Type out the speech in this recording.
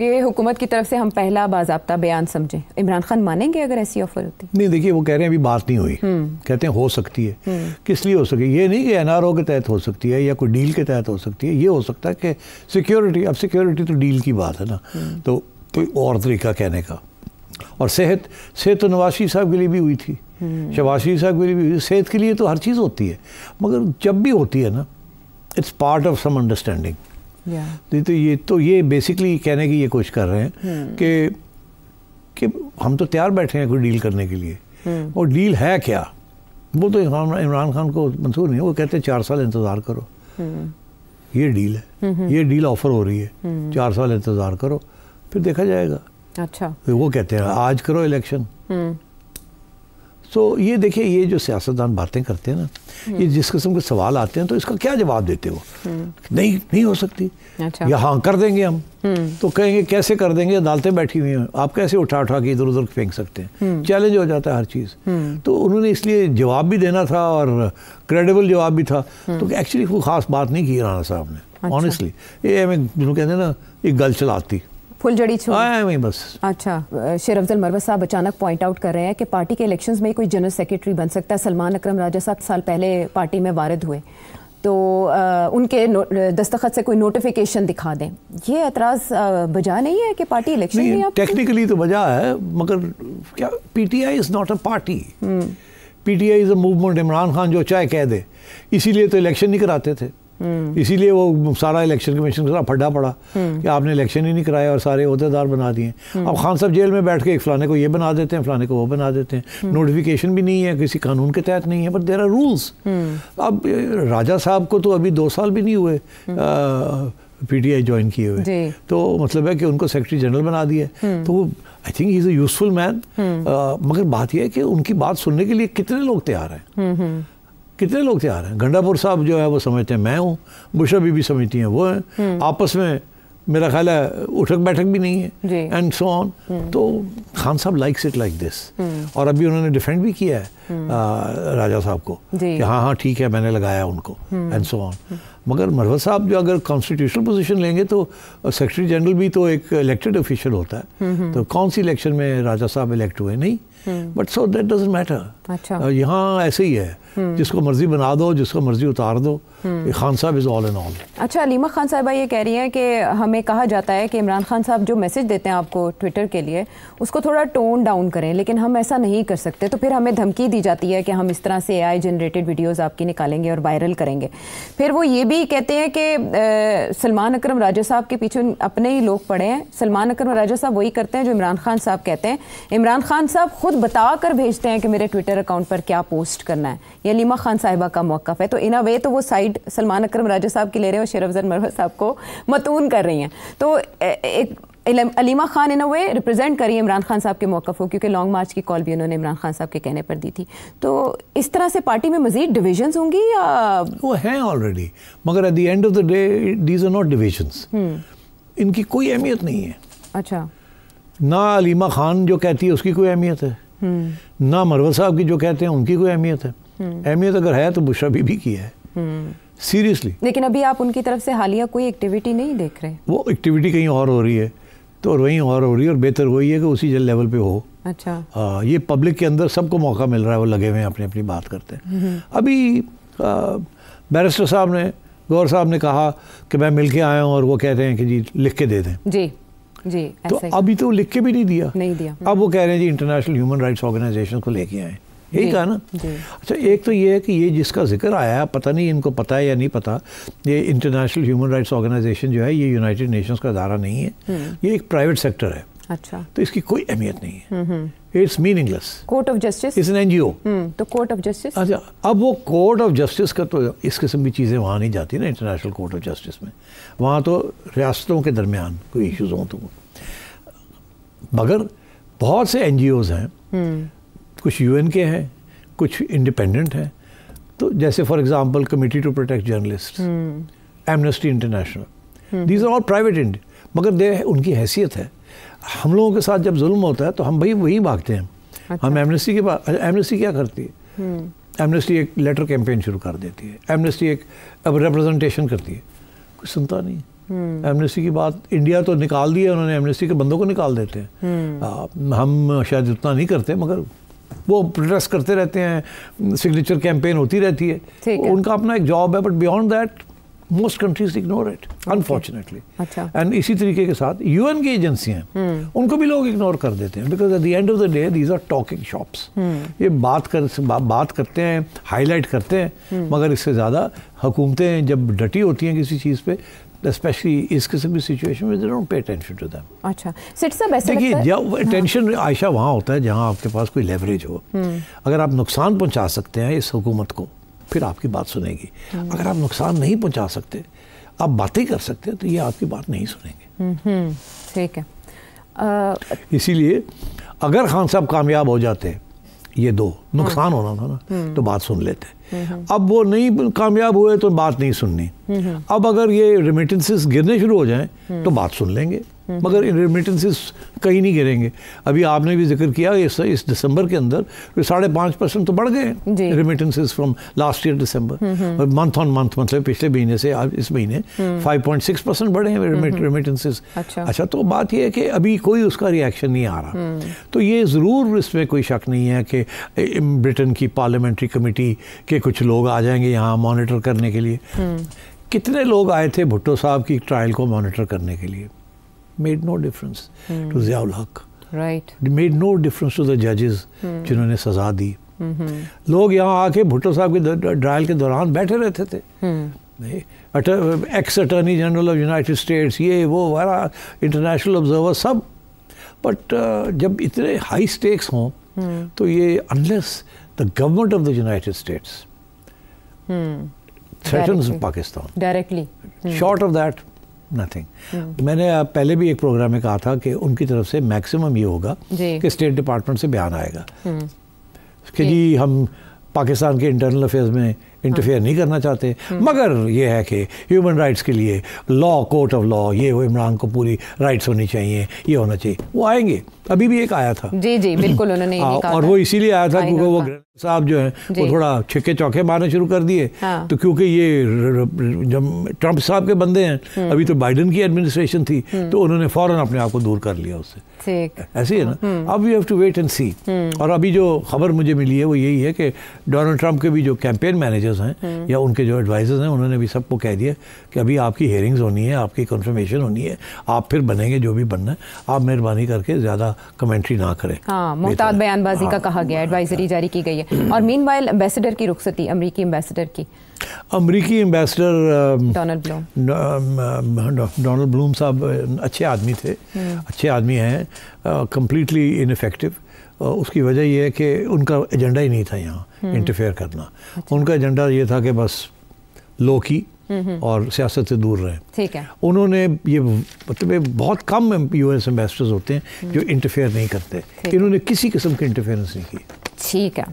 ये हुकूमत की तरफ से हम पहला बाज़ाब्ता बयान समझें, इमरान खान मानेंगे अगर ऐसी ऑफर होती? नहीं, देखिए वो कह रहे हैं अभी बात नहीं हुई, कहते हैं हो सकती है। किस लिए हो सकती है? ये नहीं कि एनआरओ के तहत हो सकती है या कोई डील के तहत हो सकती है, ये हो सकता है कि सिक्योरिटी, अब सिक्योरिटी तो डील की बात है ना, तो कोई और तरीका कहने का। और सेहत तो नवाज शरीफ साहब के लिए भी हुई थी, शहबाज शरीफ साहब के लिए भी हुई, सेहत के लिए तो हर चीज़ होती है, मगर जब भी होती है ना, it's part of some understanding. तो ये बेसिकली कहने की ये कोशिश कर रहे हैं कि हम तो तैयार बैठे हैं कोई डील करने के लिए, और डील है क्या, वो तो इमरान खान को मंजूर नहीं है। वो कहते हैं 4 साल इंतज़ार करो, ये डील है, ये डील ऑफर हो रही है, 4 साल इंतज़ार करो फिर देखा जाएगा। अच्छा, तो वो कहते हैं आज करो इलेक्शन। तो ये देखिए, ये जो सियासतदान बातें करते हैं ना, ये जिस किस्म के सवाल आते हैं तो इसका क्या जवाब देते हो? नहीं हो सकती। अच्छा। या हाँ कर देंगे हम, तो कहेंगे कैसे कर देंगे, अदालतें बैठी हुई हैं, आप कैसे उठा के इधर उधर फेंक सकते हैं? चैलेंज हो जाता है हर चीज़। तो उन्होंने इसलिए जवाब भी देना था और क्रेडिबल जवाब भी था, तो एक्चुअली कोई ख़ास बात नहीं की राणा साहब ने, ऑनेस्टली। ये हमें कहते हैं ना, एक गल चलाती फुलझड़ी वही बस। अच्छा, शेर अफजल मरवत साहब अचानक पॉइंट आउट कर रहे हैं कि पार्टी के इलेक्शंस में कोई जनरल सेक्रेटरी बन सकता है। सलमान अकरम राजा 7 साल पहले पार्टी में वारिद हुए, तो उनके दस्तखत से कोई नोटिफिकेशन दिखा दें। ये एतराज़ बजा नहीं है कि पार्टी इलेक्शन में? टेक्निकली तो बजा है, मगर क्या, PTI is not a party, PTI is a movement. Imran Khan जो चाहे कह दे, इसीलिए तो इलेक्शन नहीं कराते थे, इसीलिए वो सारा इलेक्शन कमीशन का फड्डा पड़ा कि आपने इलेक्शन ही नहीं कराया और सारे अहदेदार बना दिए। अब खान साहब जेल में बैठ के एक फलाने को ये बना देते हैं, फलाने को वो बना देते हैं, नोटिफिकेशन भी नहीं है, किसी कानून के तहत नहीं है, बट देयर आर रूल्स। अब राजा साहब को तो अभी 2 साल भी नहीं हुए पीटीआई ज्वाइन किए हुए, तो मतलब है कि उनको सेक्रेटरी जनरल बना दिया। तो I think he is a useful man, मगर बात यह है कि उनकी बात सुनने के लिए कितने लोग तैयार हैं, कितने लोग तैयार हैं? गंडापुर साहब जो है वो समझते हैं मैं हूँ, बुशरा बीबी समझती हैं वो हैं, आपस में मेरा ख्याल है उठक बैठक भी नहीं है, एंड सो ऑन। तो खान साहब लाइक्स इट लाइक दिस, और अभी उन्होंने डिफेंड भी किया है राजा साहब को कि हाँ ठीक है मैंने लगाया उनको, एंड सो ऑन। मगर मरवत साहब जो अगर कॉन्स्टिट्यूशनल पोजीशन लेंगे तो सेक्रेटरी जनरल भी तो एक इलेक्टेड ऑफिशियल होता है, तो कौन सी इलेक्शन में राजा साहब इलेक्ट हुए? नहीं, but so that doesn't matter. अच्छा, यहाँ ऐसे ही है, जिसको मर्जी बना दो, जिसको मर्जी उतार दो, खान साहब इज़ ऑल इन ऑल। अच्छा, अलीमा खान साहिबा ये कह रही हैं कि हमें कहा जाता है कि इमरान खान साहब जो मैसेज देते हैं आपको ट्विटर के लिए, उसको थोड़ा टोन डाउन करें, लेकिन हम ऐसा नहीं कर सकते, तो फिर हमें धमकी दी जाती है कि हम इस तरह से AI जनरेटेड वीडियोस आपकी निकालेंगे और वायरल करेंगे। फिर वो ये भी कहते हैं कि सलमान अकरम राजा साहब के पीछे अपने ही लोग पड़े हैं, सलमान अकरम राजा साहब वही करते हैं जो इमरान खान साहब कहते हैं, इमरान खान साहब खुद बता कर भेजते हैं कि मेरे ट्विटर अकाउंट पर क्या पोस्ट करना है। ये अलीमा खान साहिबा का मौक़िफ़ है, तो इन अ वे तो वो साइड सलमान अकरम राजा साहब की ले रहे हैं और शेर अफजल मरवत साहब को मतून कर रही हैं। तो एक अलीमा खान इन अ वे रिप्रेजेंट करिए इमरान खान साहब के मौक़िफ़ को, क्योंकि लॉन्ग मार्च की कॉल भी उन्होंने इमरान खान साहब के कहने पर दी थी। तो इस तरह से पार्टी में मज़ीद डिविजन्स होंगी या वो हैं ऑलरेडी, मगर at the end of the day these are not divisions, इनकी कोई अहमियत नहीं है। अच्छा, ना अलीमा खान जो कहती है उसकी कोई अहमियत है, ना मरवत साहब की जो कहते हैं उनकी कोई अहमियत है। अहमियत अगर है तो बुशरा बीबी की है, सीरियसली। लेकिन अभी आप उनकी तरफ से हालिया कोई एक्टिविटी नहीं देख रहे? वो एक्टिविटी कहीं और हो रही है, तो वहीं और हो रही है, और बेहतर वही है कि उसी लेवल पे हो। अच्छा, ये पब्लिक के अंदर सबको मौका मिल रहा है, वो लगे हुए हैं अपनी अपनी बात करते हैं। अभी बैरिस्टर साहब ने, गौर साहब ने कहा कि मैं मिल के आया हूँ, और वो कहते हैं कि जी लिख के दे दें। जी जी, तो अभी तो लिख के भी नहीं दिया। अब वो कह रहे हैं जी इंटरनेशनल ह्यूमन राइट्स ऑर्गेनाइजेशन को लेके आए, यही कहा ना। अच्छा, एक तो ये है कि ये जिसका जिक्र आया है, पता नहीं इनको पता है या नहीं पता, ये इंटरनेशनल ह्यूमन राइट्स ऑर्गेनाइजेशन जो है ये यूनाइटेड नेशंस का अदारा नहीं है, ये एक प्राइवेट सेक्टर है। अच्छा, तो इसकी कोई अहमियत नहीं है, it's meaningless. Court of justice it's an NGO। तो कोर्ट ऑफ जस्टिस, अच्छा, अब वो कोर्ट ऑफ जस्टिस का तो इस किस्म की चीज़ें वहाँ नहीं जाती ना, इंटरनेशनल कोर्ट ऑफ जस्टिस में। वहाँ तो रियासतों के दरमियान कोई इश्यूज़ हों तो, मगर बहुत से NGOs हैं, कुछ UN के हैं, कुछ इंडिपेंडेंट हैं। तो जैसे for example committee to protect journalist, Amnesty International, these are all private, मगर दे उनकी हैसियत है। हम लोगों के साथ जब जुल्म होता है तो हम भाई वही भागते हैं। अच्छा। हम एमनेस्टी के पास, एमनेस्टी क्या करती है? एमनेस्टी एक लेटर कैंपेन शुरू कर देती है, एमनेस्टी एक अब रिप्रेजेंटेशन करती है, कुछ सुनता नहीं। एमनेस्टी की बात इंडिया तो निकाल दी है उन्होंने, एमनेस्टी के बंदों को निकाल देते हैं। हम शायद उतना नहीं करते, मगर वो प्रोटेस्ट करते रहते हैं, सिग्नेचर कैंपेन होती रहती है, उनका अपना एक जॉब है। But beyond that most countries ignore it unfortunately. And इसी तरीके के साथ यूएन की एजेंसियां उनको भी लोग इग्नोर कर देते हैं, because at the end of the day these are talking shops. ये बात करते हैं, हाईलाइट करते हैं, मगर इससे ज़्यादा हुकूमतें जब डटी होती हैं किसी चीज़ पे, स्पेशली इस किस्म की सिचुएशन में, they don't pay attention to them. अच्छा सेठ साहब, ऐसे देखिए जब अटेंशन आयशा वहाँ होता है जहाँ आपके पास कोई लेवरेज हो। अगर आप नुकसान पहुँचा सकते हैं इस हुकूमत को, फिर आपकी बात सुनेगी। अगर आप नुकसान नहीं पहुँचा सकते, आप बातें कर सकते हैं, तो ये आपकी बात नहीं सुनेंगे। ठीक है। इसीलिए अगर खान साहब कामयाब हो जाते, ये दो नुकसान होना था ना, तो बात सुन लेते। अब वो नहीं कामयाब हुए तो बात नहीं सुननी। अब अगर ये रेमिटेंसेस गिरने शुरू हो जाएं तो बात सुन लेंगे, मगर रेमिटेंसेस कहीं नहीं गिरेंगे। अभी आपने भी जिक्र किया इस दिसंबर के अंदर 5.5% तो बढ़ गए remittances from last year December, month on month, मतलब पिछले महीने से आज इस महीने 5.6% बढ़े हैं रेमिटेंसेस। अच्छा, तो बात यह है कि अभी कोई उसका रिएक्शन नहीं आ रहा। तो ये ज़रूर, इसमें कोई शक नहीं है कि ब्रिटेन की पार्लियामेंट्री कमेटी के कुछ लोग आ जाएंगे यहाँ मॉनिटर करने के लिए। कितने लोग आए थे भुट्टो साहब की ट्रायल को मॉनिटर करने के लिए? Made no difference to Ziaul Haq. Right. Made no difference to the judges जिन्होंने सजा दी। लोग यहाँ आके भुट्टो साहब के ट्रायल के दौरान बैठे रहते थे। X attorney general of United states, ये वो वाला इंटरनेशनल ऑब्जर्वर सब। बट जब इतने हाई स्टेक्स हों तो ये unless the government of the United states threatens Pakistan directly, short of that nothing. मैंने पहले भी एक प्रोग्राम में कहा था कि उनकी तरफ से मैक्सिमम ये होगा कि स्टेट डिपार्टमेंट से बयान आएगा कि जी हम पाकिस्तान के इंटरनल अफेयर्स में इंटरफेयर नहीं करना चाहते, मगर ये है कि ह्यूमन राइट्स के लिए लॉ, कोर्ट ऑफ लॉ, ये वो इमरान को पूरी राइट्स होनी चाहिए, ये होना चाहिए। वो आएंगे, अभी भी एक आया था। जी जी बिल्कुल, उन्होंने यही कहा और वो इसीलिए आया था क्योंकि वो साहब जो है वो थोड़ा छिक्के चौके मारने शुरू कर दिए। तो क्योंकि ये जब ट्रंप साहब के बंदे हैं, अभी तो बाइडन की एडमिनिस्ट्रेशन थी, तो उन्होंने फौरन अपने आप को दूर कर लिया उससे। ऐसे ही है ना। अब we have to wait and see. और अभी जो खबर मुझे मिली है वो यही है कि डोनाल्ड ट्रंप के भी जो कैंपेन मैनेजर्स हैं या उनके जो एडवाइजर्स हैं, उन्होंने भी सबको कह दिया कि अभी आपकी हेयरिंग्स होनी है, आपकी कन्फर्मेशन होनी है, आप फिर बनेंगे जो भी बनना है, आप मेहरबानी करके ज़्यादा कमेंट्री ना करें। हाँ, मुहताद बयानबाजी का कहा गया, एडवाइजरी जारी की गई है। और मीनवाइल एम्बेसडर की रुखसती, अमरीकी एम्बेसडर की, अमरीकी एम्बेसडर डोनाल्ड ब्लूम साहब अच्छे आदमी थे, अच्छे आदमी हैं, कंप्लीटली इनफेक्टिव। उसकी वजह यह है कि उनका एजेंडा ही नहीं था यहाँ इंटरफेयर करना। उनका एजेंडा ये था कि बस लो की और सियासत से दूर रहें। ठीक है। उन्होंने ये मतलब बहुत कम यूएस एम्बेसडर्स होते हैं जो इंटरफेयर नहीं करते, इन्होंने किसी किस्म की इंटरफेरेंस नहीं की। ठीक है।